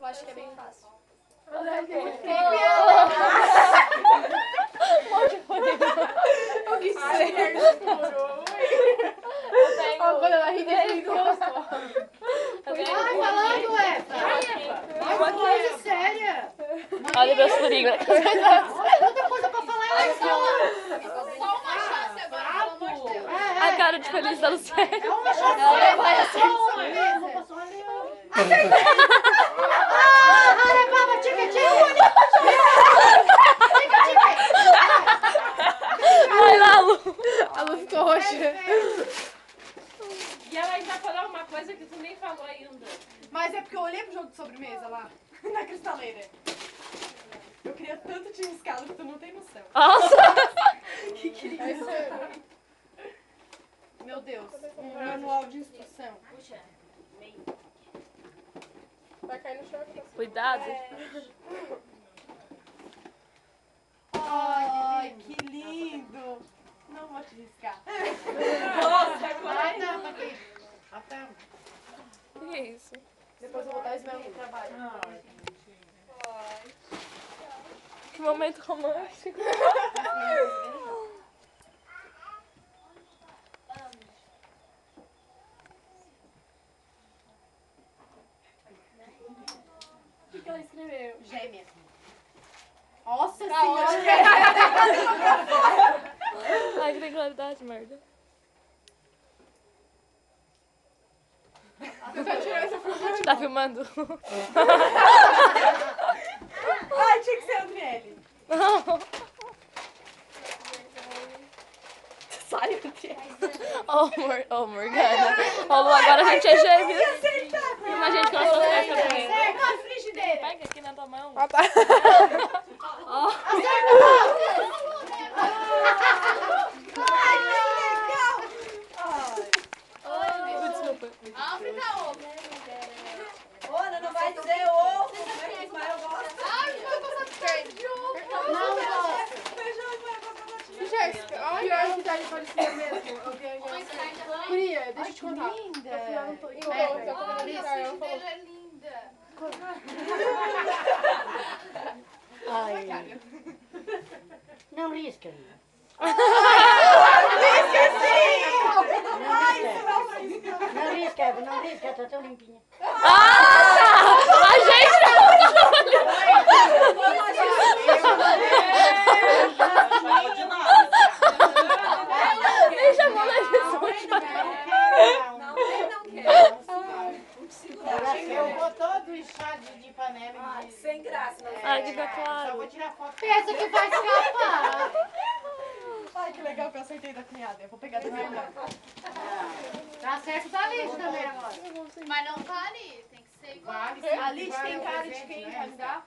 acho que é bem fácil. O que serve? Quando ela ri do rosto. Ai, falando, Efa. Uma coisa séria. Olha meus furinhos. Outra coisa pra falar é Só uma chance agora, pelo amor de Deus. A cara de feliz da Luciana. É uma chance. Ela vai acertar. Arababa, tica, tica. Vai lá, Lu. A Lu ficou roxa. E ela ainda falou uma coisa que tu nem falou ainda. Mas é porque eu olhei pro jogo de sobremesa lá, na cristaleira. Eu queria tanto te riscar, que tu não tem noção. Nossa. Que queria. Meu Deus, um manual de instrução. Puxa, meio. Vai cair no chão. Cuidado. Ai, que lindo. Não vou te riscar. Nossa, agora Ai, não, aqui. Até. Que isso? Depois eu vou botar isso mesmo no trabalho. Que momento romântico. O que ela escreveu? Gêmea. Nossa senhora. Ai, que tem claridade, merda. Tá filmando? Ai, tinha que ser a Adriele. Não. Sai, Adriele. Oh, Morgana. Ô, Lu, agora a gente é gêmeos. Imagina que nós somos essa também. Cerca a frigideira. Pega aqui na tua mão. Ah, tá. Ó. Ai, que legal. Desculpa. Abre da outra. Ana, não vai dizer ovo, mas eu gosto. Ai, vai passar perto. Não gosto. Jéssica, olha que tá de parecida mesmo. Guria, deixa eu te contar. linda. Eu fui lá no em Ai, Lourdes, eu a comi ela falou. frigideira é linda. Ai. Não risca. Não risca, não risca, tá tão limpinha. A gente nem chamou na Jesus. Eu vou todo inchado de panela. Sem graça. Ai, que tá Só claro. vou tirar foto. Pensa que vai escapar. Ai, que legal que eu acertei da cunhada. Eu vou pegar da minha irmã. Tá certo, tá lindo também agora. Mas não tá ali, tem que ser igual. Vale, A Liz tem cara de quem vai me dar?